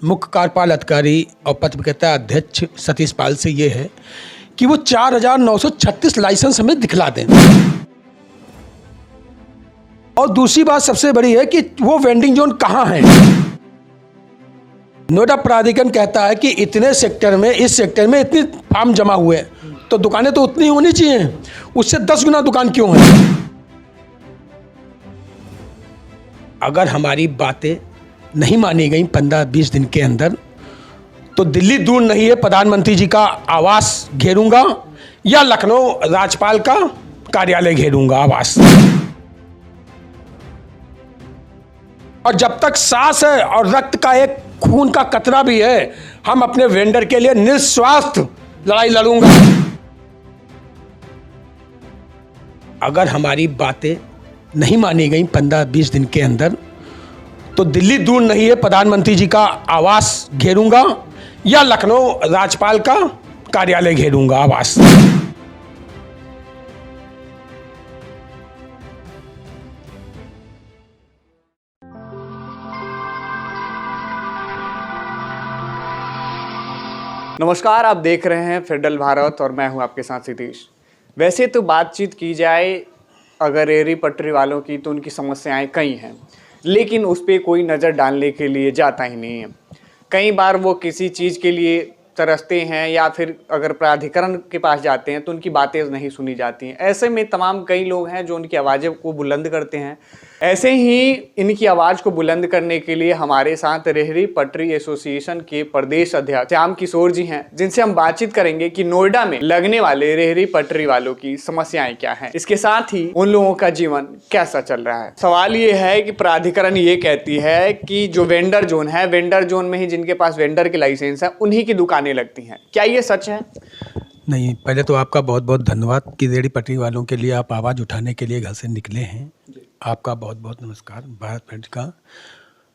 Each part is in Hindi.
मुख्य कार्यपाल अधिकारी और पत्र विक्रेता अध्यक्ष सतीश पाल से ये है कि वो 4,936 लाइसेंस हमें दिखला दें। और दूसरी बात सबसे बड़ी है कि वो वेंडिंग जोन कहाँ हैं। नोएडा प्राधिकरण कहता है कि इतने सेक्टर में, इस सेक्टर में इतनी फार्म जमा हुए हैं, तो दुकानें तो उतनी होनी चाहिए, उससे 10 गुना दुकान क्यों है। अगर हमारी बातें नहीं मानी गई 15-20 दिन के अंदर, तो दिल्ली दूर नहीं है, प्रधानमंत्री जी का आवास घेरूंगा या लखनऊ राज्यपाल का कार्यालय घेरूंगा, आवास। और जब तक सांस है और रक्त का एक खून का कतरा भी है, हम अपने वेंडर के लिए निस्वार्थ लड़ाई लड़ूंगा। अगर हमारी बातें नहीं मानी गई 15-20 दिन के अंदर, तो दिल्ली दूर नहीं है, प्रधानमंत्री जी का आवास घेरूंगा या लखनऊ राज्यपाल का कार्यालय घेरूंगा, आवास। नमस्कार, आप देख रहे हैं फेडरल भारत और मैं हूं आपके साथ सतीश। वैसे तो बातचीत की जाए अगर रेहड़ी पटरी वालों की, तो उनकी समस्याएं कई हैं, लेकिन उस पर कोई नज़र डालने के लिए जाता ही नहीं है। कई बार वो किसी चीज़ के लिए तरसते हैं या फिर अगर प्राधिकरण के पास जाते हैं तो उनकी बातें नहीं सुनी जाती हैं। ऐसे में तमाम कई लोग हैं जो उनकी आवाज़ें को बुलंद करते हैं। ऐसे ही इनकी आवाज़ को बुलंद करने के लिए हमारे साथ रेहड़ी पटरी एसोसिएशन के प्रदेश अध्यक्ष श्याम किशोर जी हैं, जिनसे हम बातचीत करेंगे कि नोएडा में लगने वाले रेहड़ी पटरी वालों की समस्याएं क्या हैं, इसके साथ ही उन लोगों का जीवन कैसा चल रहा है। सवाल ये है कि प्राधिकरण ये कहती है कि जो वेंडर जोन है, वेंडर जोन में ही जिनके पास वेंडर के लाइसेंस है उन्हीं की दुकानें लगती हैं। क्या ये सच है? नहीं, पहले तो आपका बहुत बहुत धन्यवाद कि रेहड़ी पटरी वालों के लिए आप आवाज़ उठाने के लिए घर से निकले हैं। आपका बहुत बहुत नमस्कार भारत फंड का।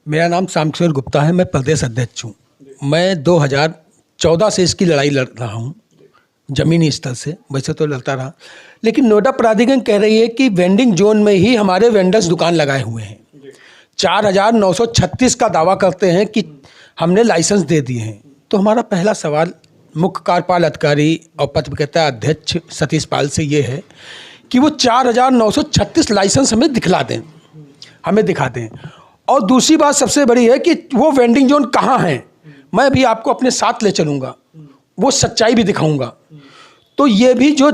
मेरा नाम श्याम किशोर गुप्ता है, मैं प्रदेश अध्यक्ष हूँ। मैं 2014 से इसकी लड़ाई लड़ रहा हूँ, ज़मीनी स्तर से। वैसे तो लड़ता रहा, लेकिन नोएडा प्राधिकरण कह रही है कि वेंडिंग जोन में ही हमारे वेंडर्स दुकान लगाए हुए हैं। 4,936 का दावा करते हैं कि हमने लाइसेंस दे दिए हैं। तो हमारा पहला सवाल मुख्य कार्यपाल अधिकारी और पत्र विक्रेता अध्यक्ष सतीश पाल से ये है कि वो 4,936 लाइसेंस हमें दिखला दें, हमें दिखा दें। और दूसरी बात सबसे बड़ी है कि वो वेंडिंग जोन कहाँ हैं। मैं भी आपको अपने साथ ले चलूँगा, वो सच्चाई भी दिखाऊंगा। तो ये भी जो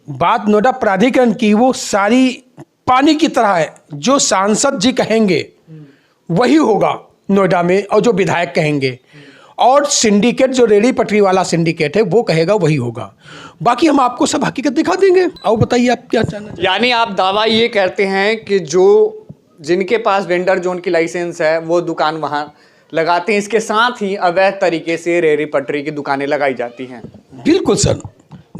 बात नोएडा प्राधिकरण की, वो सारी पानी की तरह है। जो सांसद जी कहेंगे वही होगा नोएडा में, और जो विधायक कहेंगे, और सिंडिकेट जो रेहड़ी पटरी वाला सिंडिकेट है वो कहेगा वही होगा। बाकी हम आपको सब हकीकत दिखा देंगे। और बताइए आप क्या चाहना चाहिए। यानी आप दावा ये कहते हैं कि जो जिनके पास वेंडर जोन की लाइसेंस है वो दुकान वहाँ लगाते हैं, इसके साथ ही अवैध तरीके से रेहड़ी पटरी की दुकानें लगाई जाती हैं। बिल्कुल सर,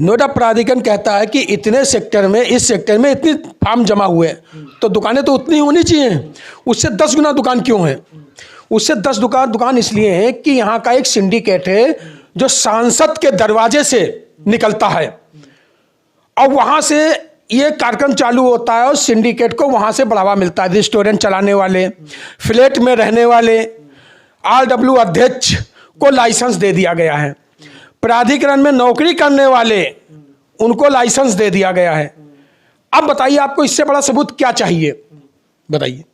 नोएडा प्राधिकरण कहता है कि इतने सेक्टर में, इस सेक्टर में इतनी फार्म जमा हुए हैं, तो दुकानें तो उतनी होनी चाहिए, उससे 10 गुना दुकान क्यों है। उससे 10 दुकान इसलिए है कि यहाँ का एक सिंडिकेट है जो सांसद के दरवाजे से निकलता है, और वहाँ से ये कार्यक्रम चालू होता है और सिंडिकेट को वहाँ से बढ़ावा मिलता है। रेस्टोरेंट चलाने वाले, फ्लैट में रहने वाले, RW अध्यक्ष को लाइसेंस दे दिया गया है। प्राधिकरण में नौकरी करने वाले, उनको लाइसेंस दे दिया गया है। अब बताइए आपको इससे बड़ा सबूत क्या चाहिए, बताइए।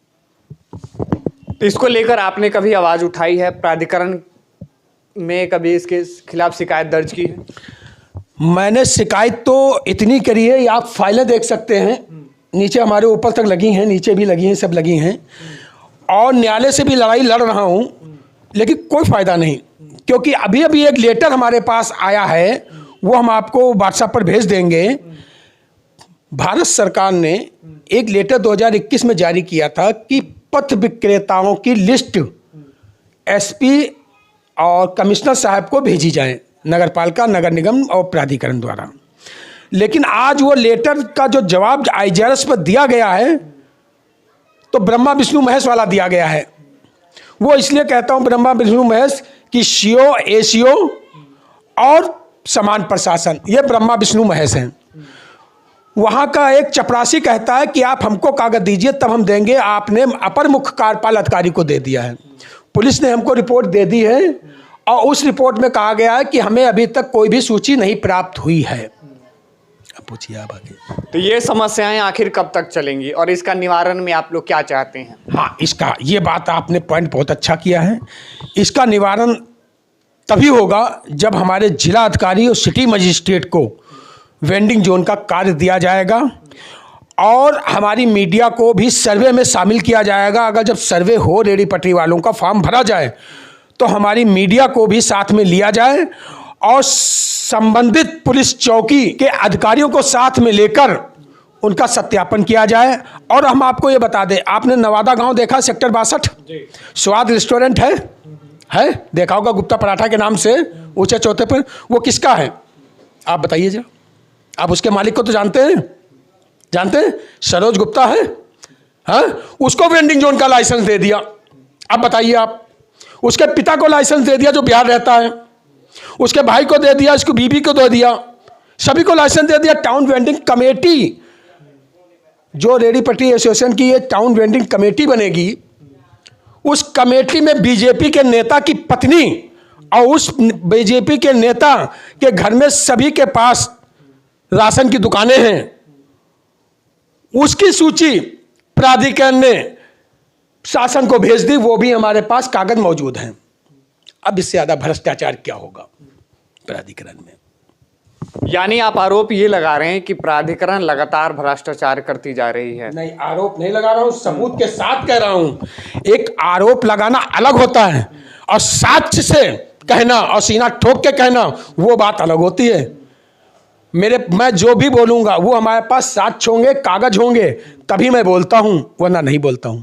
तो इसको लेकर आपने कभी आवाज़ उठाई है? प्राधिकरण में कभी इसके खिलाफ शिकायत दर्ज की है? मैंने शिकायत तो इतनी करी है, आप फाइलें देख सकते हैं, नीचे हमारे ऊपर तक लगी हैं, नीचे भी लगी हैं, सब लगी हैं। और न्यायालय से भी लड़ाई लड़ रहा हूँ, लेकिन कोई फ़ायदा नहीं, क्योंकि अभी अभी एक लेटर हमारे पास आया है, वो हम आपको व्हाट्सएप पर भेज देंगे। भारत सरकार ने एक लेटर 2021 में जारी किया था कि पथ विक्रेताओं की लिस्ट SP और कमिश्नर साहब को भेजी जाए, नगरपालिका, नगर निगम और प्राधिकरण द्वारा। लेकिन आज वो लेटर का जो जवाब IGRS पर दिया गया है, तो ब्रह्मा विष्णु महेश वाला दिया गया है। वो इसलिए कहता हूँ ब्रह्मा विष्णु महेश कि CO, ACO और समान प्रशासन, ये ब्रह्मा विष्णु महेश हैं। वहाँ का एक चपरासी कहता है कि आप हमको कागज दीजिए तब हम देंगे, आपने अपर मुख्य कार्यपाल अधिकारी को दे दिया है। पुलिस ने हमको रिपोर्ट दे दी है और उस रिपोर्ट में कहा गया है कि हमें अभी तक कोई भी सूची नहीं प्राप्त हुई है। अब पूछिए आप आगे। तो ये समस्याएं आखिर कब तक चलेंगी और इसका निवारण में आप लोग क्या चाहते हैं? हाँ, इसका ये बात आपने पॉइंट बहुत अच्छा किया है। इसका निवारण तभी होगा जब हमारे जिला अधिकारी और सिटी मजिस्ट्रेट को वेंडिंग जोन का कार्य दिया जाएगा और हमारी मीडिया को भी सर्वे में शामिल किया जाएगा। अगर जब सर्वे हो, रेहड़ी पटरी वालों का फॉर्म भरा जाए, तो हमारी मीडिया को भी साथ में लिया जाए और संबंधित पुलिस चौकी के अधिकारियों को साथ में लेकर उनका सत्यापन किया जाए। और हम आपको ये बता दें, आपने नवादा गांव देखा, सेक्टर 62 स्वाद रेस्टोरेंट है देखा होगा, गुप्ता पराठा के नाम से ऊंचे चौथे पर। वो किसका है आप बताइए जरा। आप उसके मालिक को तो जानते हैं, सरोज गुप्ता है। हाँ, उसको वेंडिंग जोन का लाइसेंस दे दिया। अब बताइए आप, उसके पिता को लाइसेंस दे दिया जो बिहार रहता है, उसके भाई को दे दिया, उसकी बीबी को दे दिया, सभी को लाइसेंस दे दिया। टाउन वेंडिंग कमेटी, जो रेहड़ी पटरी एसोसिएशन की ये टाउन वेंडिंग कमेटी बनेगी, उस कमेटी में बीजेपी के नेता की पत्नी और उस बीजेपी के नेता के घर में सभी के पास राशन की दुकानें हैं। उसकी सूची प्राधिकरण ने शासन को भेज दी, वो भी हमारे पास कागज मौजूद हैं। अब इससे ज्यादा भ्रष्टाचार क्या होगा प्राधिकरण में? यानी आप आरोप ये लगा रहे हैं कि प्राधिकरण लगातार भ्रष्टाचार करती जा रही है? नहीं, आरोप नहीं लगा रहा हूं, सबूत के साथ कह रहा हूं। एक आरोप लगाना अलग होता है और साक्ष्य से कहना और सीना ठोक के कहना वो बात अलग होती है। मैं जो भी बोलूंगा वो हमारे पास साक्ष्य होंगे, कागज होंगे, तभी मैं बोलता हूं, वरना नहीं बोलता हूं।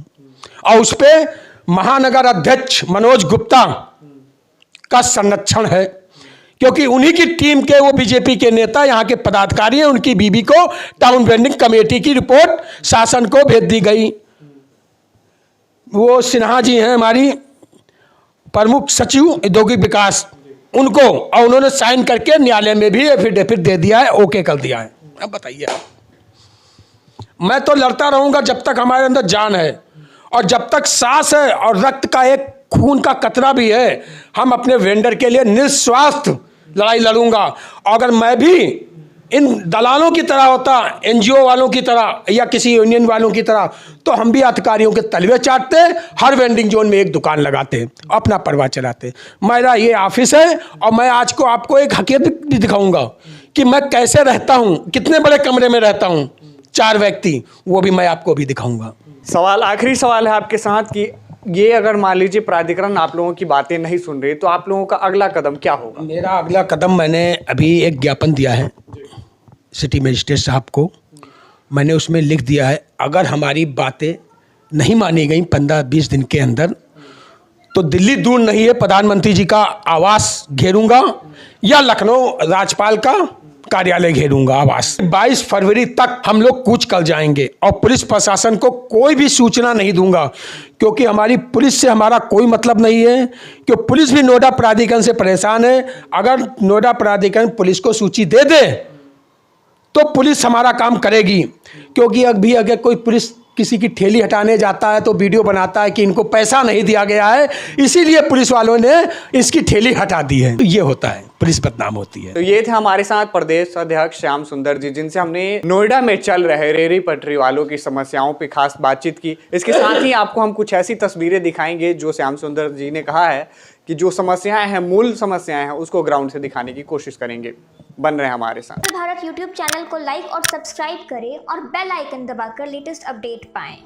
और उस पे महानगर अध्यक्ष मनोज गुप्ता का संरक्षण है, क्योंकि उन्हीं की टीम के वो बीजेपी के नेता यहाँ के पदाधिकारी हैं। उनकी बीबी को टाउन वेंडिंग कमेटी की रिपोर्ट शासन को भेज दी गई। वो सिन्हा जी हैं हमारी प्रमुख सचिव औद्योगिक विकास, उनको, और उन्होंने साइन करके न्यायालय में भी एफिडेविट दे दिया है, ओके कर दिया है। अब बताइए, मैं तो लड़ता रहूंगा जब तक हमारे अंदर जान है और जब तक सांस है और रक्त का एक खून का कतरा भी है, हम अपने वेंडर के लिए निस्वार्थ लड़ाई लड़ूंगा। अगर मैं भी इन दलालों की तरह होता, एनजीओ वालों की तरह या किसी यूनियन वालों की तरह, तो हम भी अधिकारियों के तलवे चाटते, हर वेंडिंग जोन में एक दुकान लगाते, अपना परवाह चलाते। मेरा ये ऑफिस है और मैं आज को आपको एक हकीकत भी दिखाऊंगा कि मैं कैसे रहता हूं, कितने बड़े कमरे में रहता हूं, 4 व्यक्ति, वो भी मैं आपको भी दिखाऊंगा। आखिरी सवाल है आपके साथ कि ये अगर मान लीजिए प्राधिकरण आप लोगों की बातें नहीं सुन रही, तो आप लोगों का अगला कदम क्या होगा? मेरा अगला कदम, मैंने अभी एक ज्ञापन दिया है सिटी मजिस्ट्रेट साहब को। मैंने उसमें लिख दिया है, अगर हमारी बातें नहीं मानी गई 15-20 दिन के अंदर, तो दिल्ली दूर नहीं है, प्रधानमंत्री जी का आवास घेरूंगा या लखनऊ राज्यपाल का कार्यालय घेरूंगा, आवास। 22 फरवरी तक हम लोग कूच कर जाएंगे और पुलिस प्रशासन को कोई भी सूचना नहीं दूंगा, क्योंकि हमारी पुलिस से हमारा कोई मतलब नहीं है, क्योंकि पुलिस भी नोएडा प्राधिकरण से परेशान है। अगर नोएडा प्राधिकरण पुलिस को सूची दे दे तो पुलिस हमारा काम करेगी, क्योंकि अभी अगर कोई पुलिस किसी की ठेली हटाने जाता है तो वीडियो बनाता है कि इनको पैसा नहीं दिया गया है, इसीलिए पुलिस वालों ने इसकी ठेली हटा दी है। तो ये होता है, पुलिस बदनाम होती है। तो ये थे हमारे साथ प्रदेश अध्यक्ष श्याम सुंदर जी, जिनसे हमने नोएडा में चल रहे रेहड़ी पटरी वालों की समस्याओं पे खास बातचीत की। इसके साथ ही आपको हम कुछ ऐसी तस्वीरें दिखाएंगे जो श्याम सुंदर जी ने कहा है कि जो समस्याएं हैं, मूल समस्याएं हैं, उसको ग्राउंड से दिखाने की कोशिश करेंगे। बन रहे हमारे साथ। भारत यूट्यूब चैनल को लाइक और सब्सक्राइब करें और बेल आइकन दबाकर लेटेस्ट अपडेट पाएं।